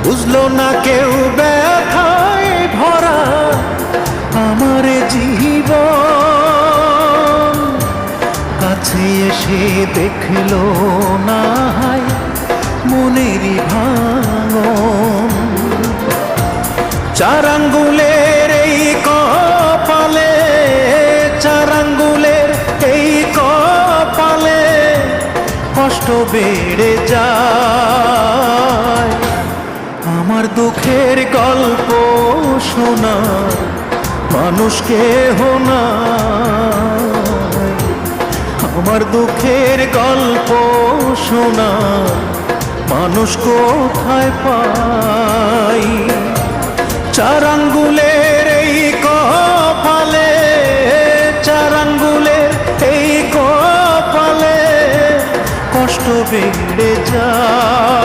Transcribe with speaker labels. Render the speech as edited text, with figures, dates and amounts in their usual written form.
Speaker 1: বুঝলো না কেউ ব্যথায় ভরা আমার জীবন। কাছে এসে দেখলো না হায় মনেরই ভাঙন। চার আঙ্গুলের এই কপালে, চার আঙ্গুলের এই কপালে কষ্ট বেড়ে যায়। আমার দুঃখের গল্প শোনা মানুষ কেহ নাই। আমার দুঃখের গল্প শোনা মানুষ কোথায় পাই। চার আঙ্গুলের এই কপালে, চার আঙ্গুলের এই কপালে কষ্ট বেড়ে যায়।